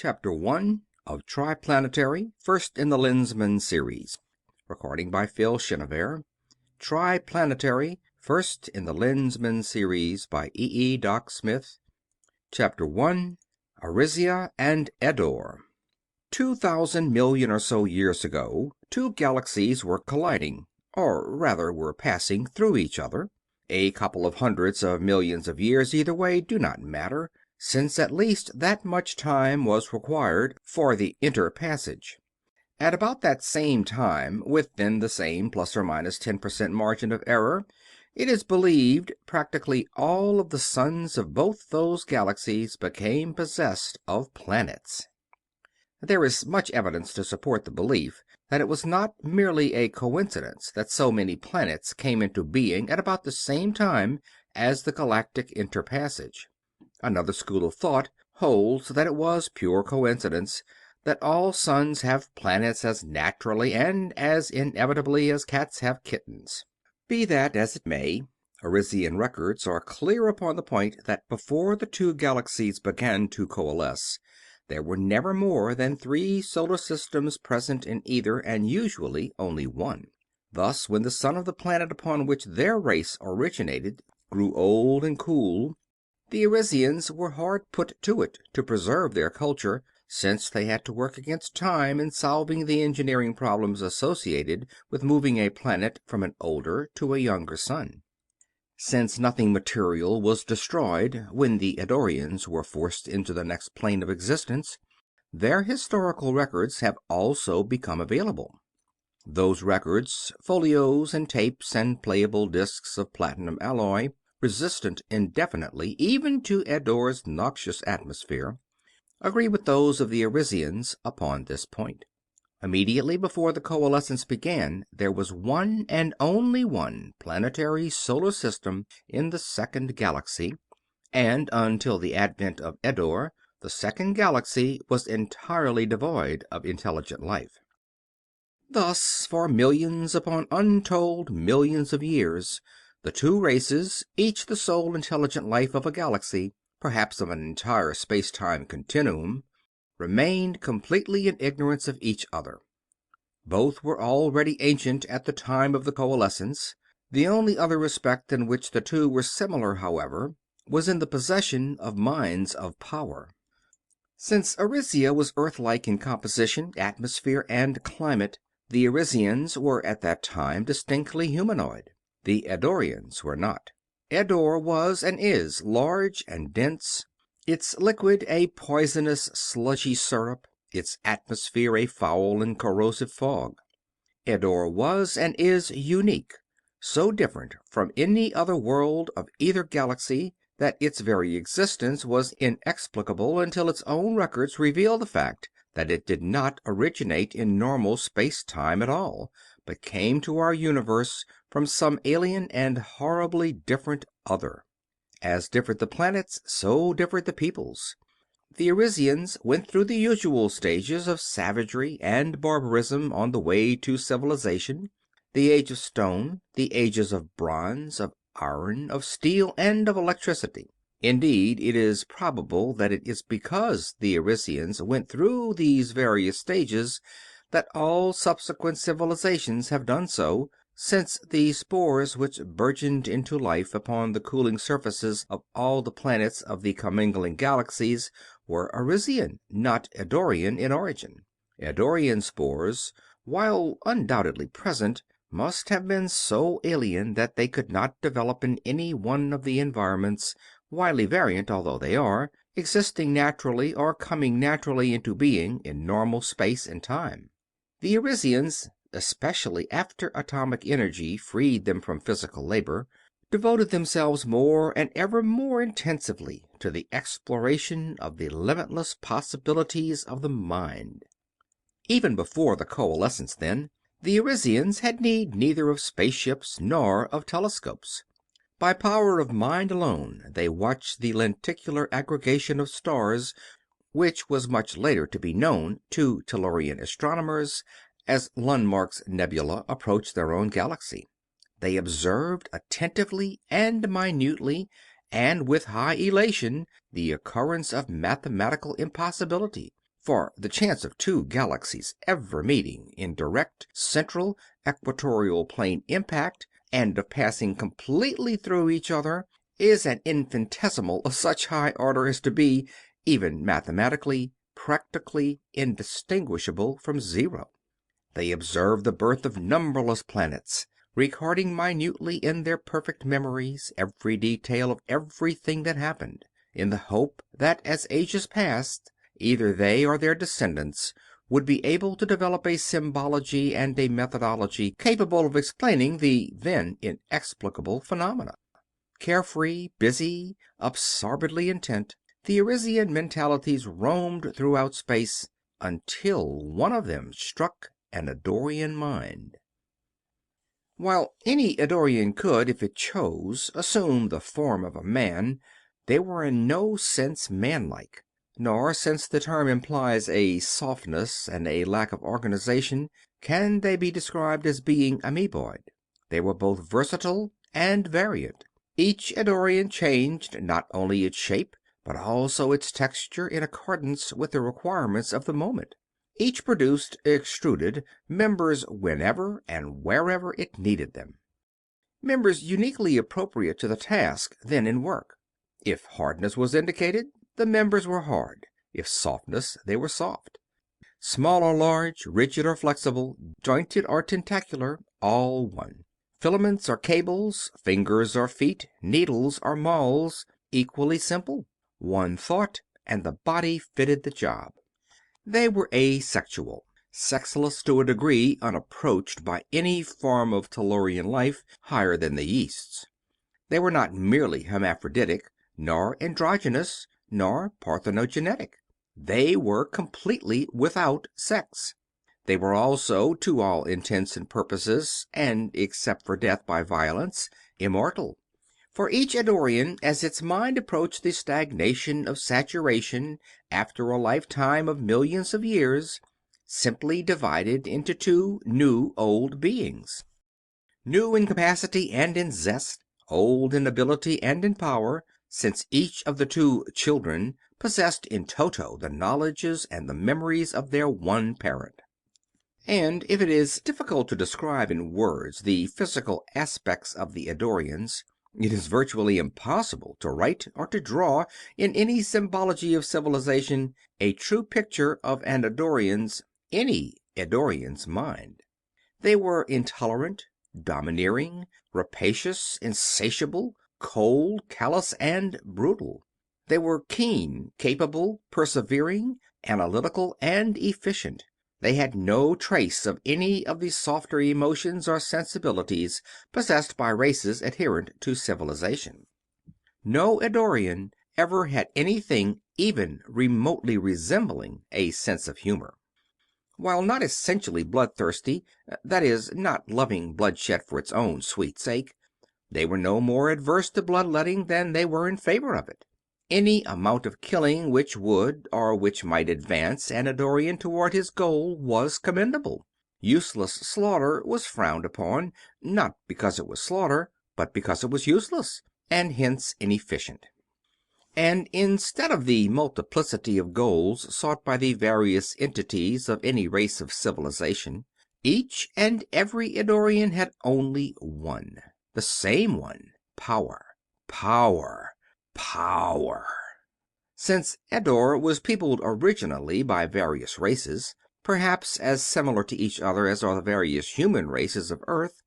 Chapter 1 of TriPlanetary, first in the Lensman series. Recording by Phil Chenevert. TriPlanetary, first in the Lensman series by Doc Smith. Chapter 1 Arisia and Eddore. 2,000 million or so years ago, two galaxies were colliding, or rather were passing through each other. A couple of hundreds of millions of years either way do not matter, since at least that much time was required for the interpassage. At about that same time, within the same plus or minus 10% margin of error, it is believed practically all of the suns of both those galaxies became possessed of planets. There is much evidence to support the belief that it was not merely a coincidence that so many planets came into being at about the same time as the galactic interpassage. Another school of thought holds that it was pure coincidence that all suns have planets as naturally and as inevitably as cats have kittens. Be that as it may, Arisian records are clear upon the point that before the two galaxies began to coalesce, there were never more than 3 solar systems present in either, and usually only one. Thus, when the sun of the planet upon which their race originated grew old and cool, the Arisians were hard put to it to preserve their culture, since they had to work against time in solving the engineering problems associated with moving a planet from an older to a younger sun. Since nothing material was destroyed when the Eddorians were forced into the next plane of existence, their historical records have also become available. Those records, folios and tapes and playable discs of platinum alloy, resistant indefinitely even to Eddore's noxious atmosphere, agree with those of the Arisians upon this point. Immediately before the coalescence began, there was one and only one planetary solar system in the second galaxy, and until the advent of Eddore, the second galaxy was entirely devoid of intelligent life. Thus, for millions upon untold millions of years, the two races, each the sole intelligent life of a galaxy, perhaps of an entire space-time continuum, remained completely in ignorance of each other. Both were already ancient at the time of the coalescence. The only other respect in which the two were similar, however, was in the possession of minds of power. Since Arisia was Earth-like in composition, atmosphere, and climate, the Arisians were at that time distinctly humanoid. The Eddorians were not. Eddore was and is large and dense, its liquid a poisonous sludgy syrup, its atmosphere a foul and corrosive fog. Eddore was and is unique, so different from any other world of either galaxy that its very existence was inexplicable until its own records reveal the fact that it did not originate in normal space-time at all, but came to our universe from some alien and horribly different other. As differed the planets, so differed the peoples. The Arisians went through the usual stages of savagery and barbarism on the way to civilization: the age of stone, the ages of bronze, of iron, of steel, and of electricity. Indeed, it is probable that it is because the Arisians went through these various stages that all subsequent civilizations have done so, since the spores which burgeoned into life upon the cooling surfaces of all the planets of the commingling galaxies were Arisian, not Eddorian in origin. Eddorian spores, while undoubtedly present, must have been so alien that they could not develop in any one of the environments, widely variant although they are, existing naturally or coming naturally into being in normal space and time. The Arisians, especially after atomic energy freed them from physical labor, devoted themselves more and ever more intensively to the exploration of the limitless possibilities of the mind. Even before the coalescence, then, the Arisians had need neither of spaceships nor of telescopes. By power of mind alone they watched the lenticular aggregation of stars, which was much later to be known to Tellurian astronomers as Lundmark's nebula approached their own galaxy. They observed attentively and minutely, and with high elation, the occurrence of mathematical impossibility. For the chance of two galaxies ever meeting in direct central equatorial plane impact, and of passing completely through each other, is an infinitesimal of such high order as to be, even mathematically, practically indistinguishable from zero. They observed the birth of numberless planets, recording minutely in their perfect memories every detail of everything that happened, in the hope that as ages passed, either they or their descendants would be able to develop a symbology and a methodology capable of explaining the then inexplicable phenomena. Carefree, busy, absorbedly intent, the Arisian mentalities roamed throughout space until one of them struck an Eddorian mind. While any Eddorian could, if it chose, assume the form of a man, they were in no sense manlike. Nor, since the term implies a softness and a lack of organization, can they be described as being amoeboid. They were both versatile and variant. Each Eddorian changed not only its shape, but also its texture in accordance with the requirements of the moment. Each produced, extruded, members whenever and wherever it needed them. Members uniquely appropriate to the task then in work. If hardness was indicated, the members were hard. If softness, they were soft. Small or large, rigid or flexible, jointed or tentacular, all one. Filaments or cables, fingers or feet, needles or mauls, equally simple. One thought, and the body fitted the job. They were asexual, sexless to a degree unapproached by any form of Tellurian life higher than the yeasts. They were not merely hermaphroditic, nor androgynous, nor parthenogenetic. They were completely without sex. They were also, to all intents and purposes, and except for death by violence, immortal. For each Eddorian, as its mind approached the stagnation of saturation after a lifetime of millions of years, simply divided into two new old beings. New in capacity and in zest, old in ability and in power, since each of the two children possessed in toto the knowledges and the memories of their one parent. And if it is difficult to describe in words the physical aspects of the Eddorians, it is virtually impossible to write or to draw in any symbology of civilization a true picture of an any Eddorian's mind. They were intolerant, domineering, rapacious, insatiable, cold, callous, and brutal. They were keen, capable, persevering, analytical, and efficient. They had no trace of any of the softer emotions or sensibilities possessed by races adherent to civilization. No Eddorian ever had anything even remotely resembling a sense of humor. While not essentially bloodthirsty, that is, not loving bloodshed for its own sweet sake, they were no more adverse to bloodletting than they were in favor of it. Any amount of killing which would, or which might advance an Eddorian toward his goal was commendable. Useless slaughter was frowned upon, not because it was slaughter, but because it was useless, and hence inefficient. And instead of the multiplicity of goals sought by the various entities of any race of civilization, each and every Eddorian had only one. The same one: power. Power. Power. Since Eddore was peopled originally by various races, perhaps as similar to each other as are the various human races of Earth,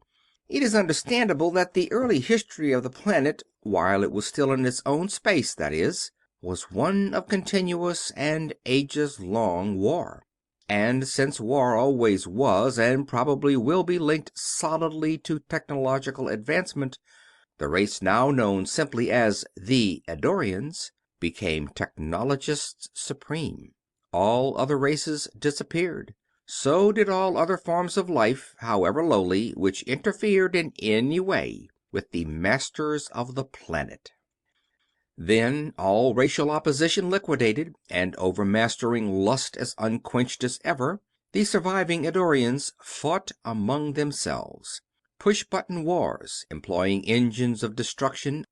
it is understandable that the early history of the planet, while it was still in its own space, that is, was one of continuous and ages-long war. And since war always was and probably will be linked solidly to technological advancement, the race now known simply as the Eddorians became technologists supreme. All other races disappeared. So did all other forms of life, however lowly, which interfered in any way with the masters of the planet. Then all racial opposition liquidated, and overmastering lust as unquenched as ever, the surviving Eddorians fought among themselves. Push-button wars, employing engines of destruction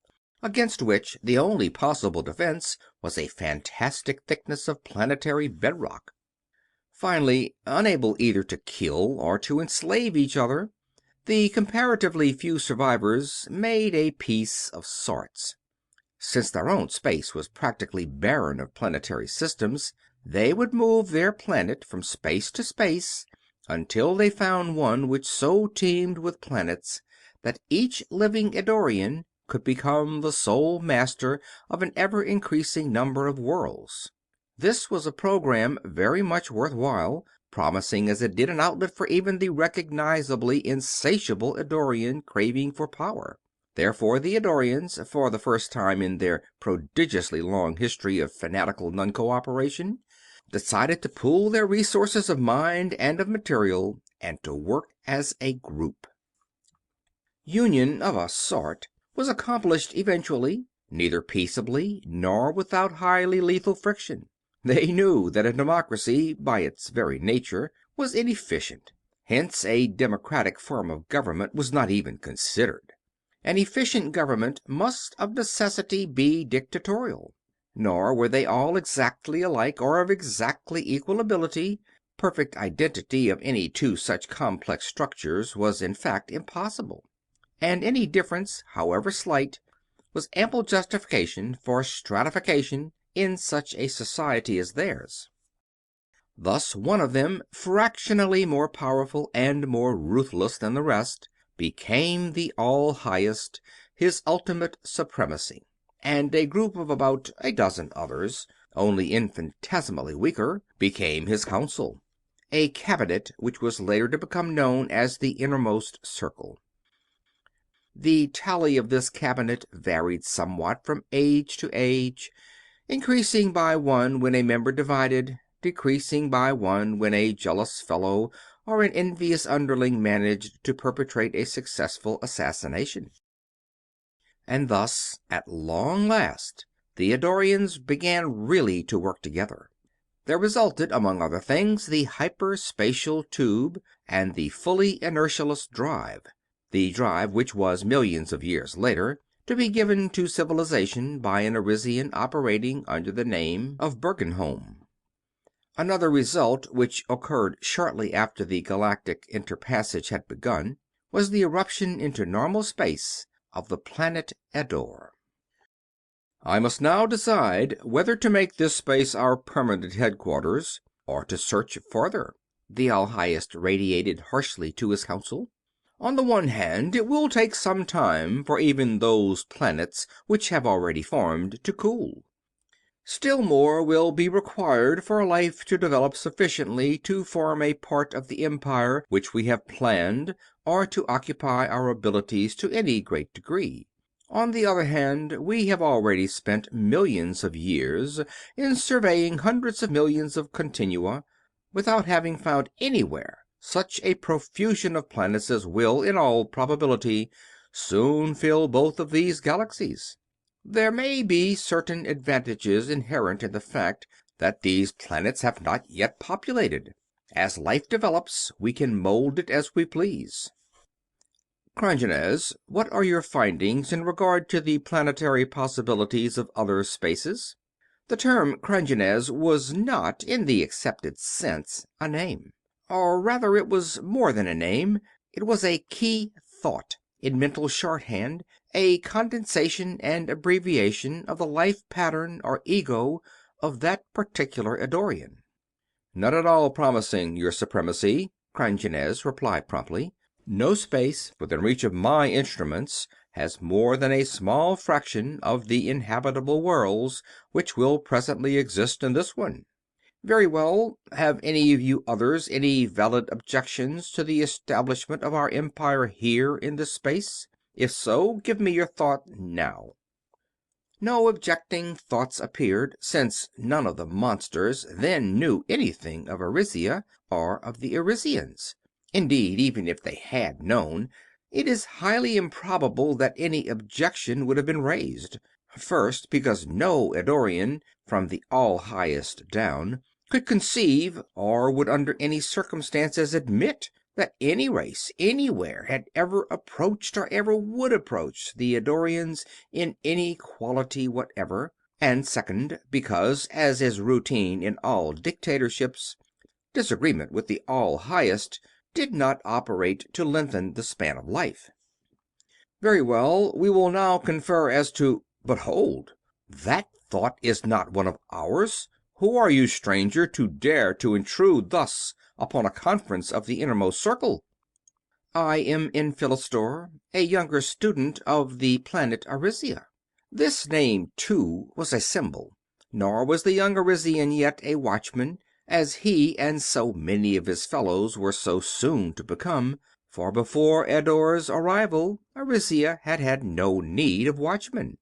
against which the only possible defense was a fantastic thickness of planetary bedrock. Finally, unable either to kill or to enslave each other, the comparatively few survivors made a peace of sorts. Since their own space was practically barren of planetary systems, they would move their planet from space to space until they found one which so teemed with planets that each living Eddorian could become the sole master of an ever-increasing number of worlds. This was a program very much worthwhile, promising as it did an outlet for even the recognizably insatiable Eddorian craving for power. Therefore the Eddorians, for the first time in their prodigiously long history of fanatical non-cooperation, decided to pool their resources of mind and of material and to work as a group. Union of a sort was accomplished eventually, neither peaceably nor without highly lethal friction. They knew that a democracy, by its very nature, was inefficient. Hence, a democratic form of government was not even considered. An efficient government must of necessity be dictatorial. Nor were they all exactly alike or of exactly equal ability. Perfect identity of any two such complex structures was in fact impossible. And any difference, however slight, was ample justification for stratification in such a society as theirs. Thus one of them, fractionally more powerful and more ruthless than the rest, became the all-highest, his ultimate supremacy, and a group of about a dozen others, only infinitesimally weaker, became his council, a cabinet which was later to become known as the Innermost Circle. The tally of this cabinet varied somewhat from age to age, increasing by one when a member divided, decreasing by one when a jealous fellow or an envious underling managed to perpetrate a successful assassination. And thus, at long last, the Eddorians began really to work together. There resulted, among other things, the hyperspatial tube and the fully inertialess drive. The drive which was, millions of years later, to be given to civilization by an Arisian operating under the name of Bergenholm. Another result, which occurred shortly after the galactic interpassage had begun, was the eruption into normal space of the planet Eddore. I must now decide whether to make this space our permanent headquarters, or to search farther, the All-Highest radiated harshly to his council. On the one hand, it will take some time for even those planets which have already formed to cool. Still more will be required for life to develop sufficiently to form a part of the empire which we have planned, or to occupy our abilities to any great degree. On the other hand, we have already spent millions of years in surveying hundreds of millions of continua, without having found anywhere such a profusion of planets as will, in all probability, soon fill both of these galaxies. There may be certain advantages inherent in the fact that these planets have not yet populated. As life develops, we can mold it as we please. Krongenes, what are your findings in regard to the planetary possibilities of other spaces? The term Krongenes was not, in the accepted sense, a name. Or rather, it was more than a name. It was a key thought, in mental shorthand, a condensation and abbreviation of the life pattern or ego of that particular Eddorian. Not at all promising, Your Supremacy, Krongenes replied promptly. No space within reach of my instruments has more than a small fraction of the inhabitable worlds which will presently exist in this one. Very well. Have any of you others any valid objections to the establishment of our empire here in this space? If so, give me your thought now. No objecting thoughts appeared, since none of the monsters then knew anything of Arisia or of the Arisians. Indeed, even if they had known, it is highly improbable that any objection would have been raised. First, because no Eddorian, from the All-Highest down, could conceive, or would under any circumstances admit, that any race anywhere had ever approached or ever would approach the Eddorians in any quality whatever, and second, because, as is routine in all dictatorships, disagreement with the All Highest did not operate to lengthen the span of life. Very well, we will now confer as to... But hold! That thought is not one of ours. Who are you, stranger, to dare to intrude thus upon a conference of the innermost circle? I am Enphilistor, a younger student of the planet Arisia. This name, too, was a symbol, nor was the young Arisian yet a watchman, as he and so many of his fellows were so soon to become, for before Eddore's arrival Arisia had had no need of watchmen.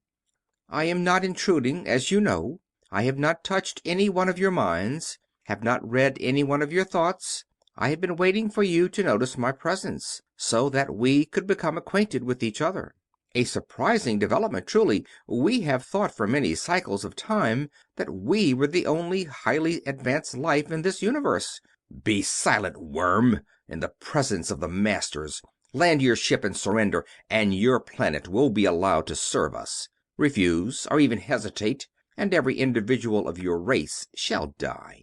I am not intruding, as you know. I have not touched any one of your minds, have not read any one of your thoughts. I have been waiting for you to notice my presence, so that we could become acquainted with each other. A surprising development, truly. We have thought for many cycles of time that we were the only highly advanced life in this universe. Be silent, worm! In the presence of the Masters, land your ship and surrender, and your planet will be allowed to serve us. Refuse, or even hesitate, and every individual of your race shall die.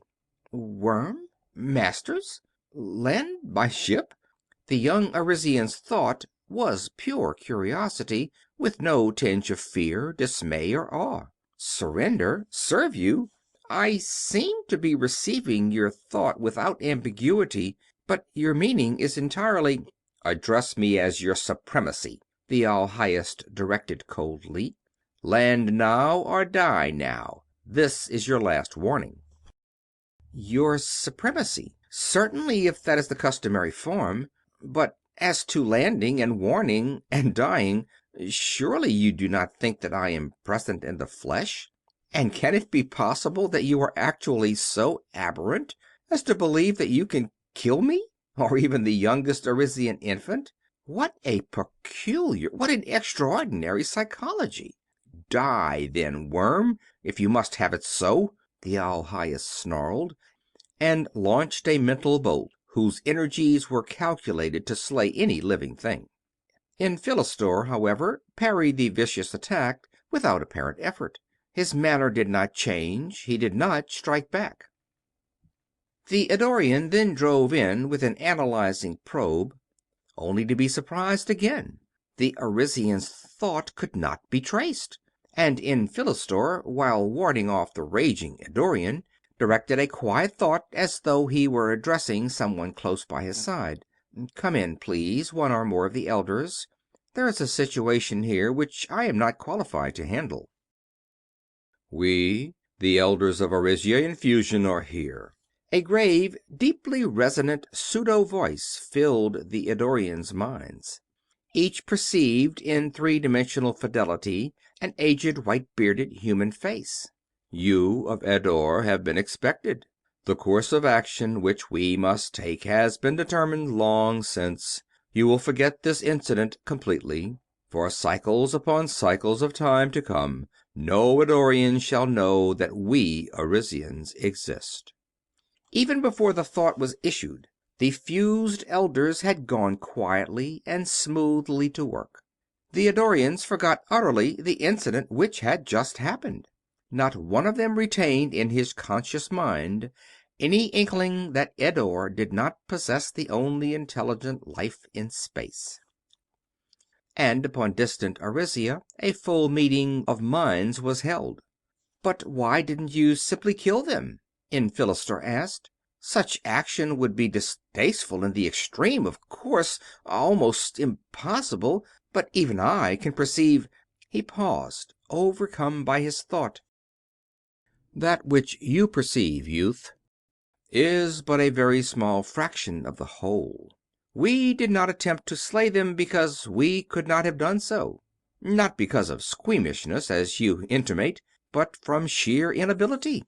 Worm? Masters? Land my ship? The young Arisian's thought was pure curiosity, with no tinge of fear, dismay, or awe. Surrender? Serve you? I seem to be receiving your thought without ambiguity, but your meaning is entirely... Address me as your supremacy, the All-Highest directed coldly. Land now or die now. This is your last warning. Your supremacy? Certainly, if that is the customary form. But as to landing and warning and dying, surely you do not think that I am present in the flesh? And can it be possible that you are actually so aberrant as to believe that you can kill me, or even the youngest Arisian infant? What a peculiar, what an extraordinary psychology! Die, then, worm, if you must have it so, the All-Highest snarled, and launched a mental bolt whose energies were calculated to slay any living thing. Enphilistor, however, parried the vicious attack without apparent effort. His manner did not change, he did not strike back. The Eddorian then drove in with an analyzing probe, only to be surprised again. The Arisian's thought could not be traced, and Enphilistor, while warding off the raging Eddorian, directed a quiet thought as though he were addressing someone close by his side. Come in, please, one or more of the elders. There is a situation here which I am not qualified to handle. We, the elders of Arisia in fusion, are here. A grave, deeply resonant pseudo-voice filled the Eddorians' minds. Each perceived in three-dimensional fidelity an aged, white-bearded human face. You of Eddore have been expected. The course of action which we must take has been determined long since. You will forget this incident completely. For cycles upon cycles of time to come, no Eddorian shall know that we Arisians exist. Even before the thought was issued, the fused elders had gone quietly and smoothly to work. The Eddorians forgot utterly the incident which had just happened. Not one of them retained in his conscious mind any inkling that Eddore did not possess the only intelligent life in space. And upon distant Arisia a full meeting of minds was held. "But why didn't you simply kill them?" Enphilistor asked. "Such action would be distasteful in the extreme, of course, almost impossible, but even I can perceive—" He paused, overcome by his thought. "That which you perceive, youth, is but a very small fraction of the whole. We did not attempt to slay them because we could not have done so. Not because of squeamishness, as you intimate, but from sheer inability.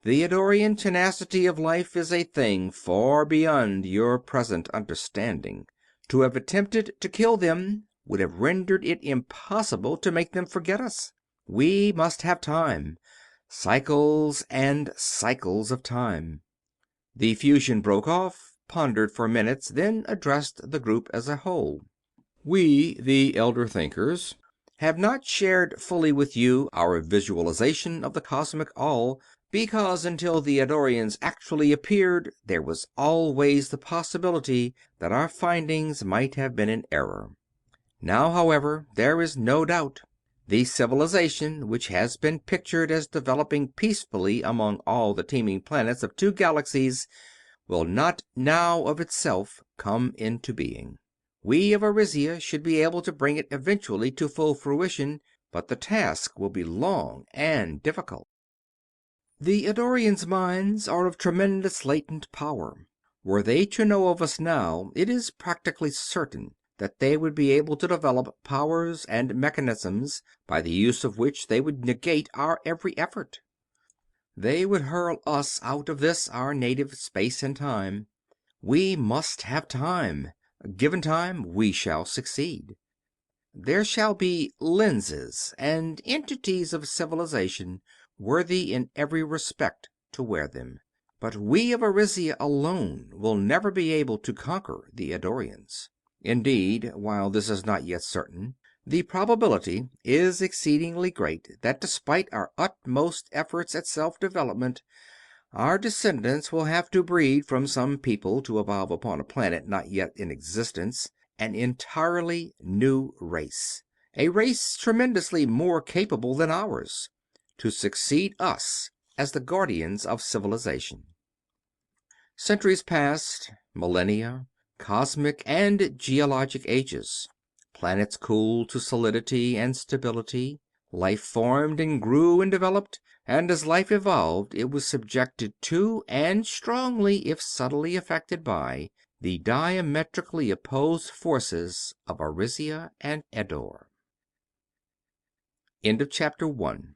The Eddorian tenacity of life is a thing far beyond your present understanding. To have attempted to kill them would have rendered it impossible to make them forget us. We must have time. Cycles and cycles of time." The fusion broke off, pondered for minutes, then addressed the group as a whole. "We, the Elder Thinkers, have not shared fully with you our visualization of the cosmic all, because until the Eddorians actually appeared there was always the possibility that our findings might have been in error. Now, however, there is no doubt. The civilization which has been pictured as developing peacefully among all the teeming planets of two galaxies will not now of itself come into being. We of Arisia should be able to bring it eventually to full fruition, but the task will be long and difficult. The Eddorians' minds are of tremendous latent power. Were they to know of us now, it is practically certain that they would be able to develop powers and mechanisms by the use of which they would negate our every effort. They would hurl us out of this our native space and time. We must have time. Given time, we shall succeed. There shall be lenses and entities of civilization worthy in every respect to wear them. But we of Arisia alone will never be able to conquer the Eddorians. Indeed, while this is not yet certain, the probability is exceedingly great that despite our utmost efforts at self-development, our descendants will have to breed from some people to evolve upon a planet not yet in existence an entirely new race, a race tremendously more capable than ours, to succeed us as the guardians of civilization. Centuries passed, millennia, cosmic and geologic ages. Planets cooled to solidity and stability. Life formed and grew and developed, and as life evolved it was subjected to, and strongly if subtly affected by, the diametrically opposed forces of Arisia and Eddore. End of chapter 1.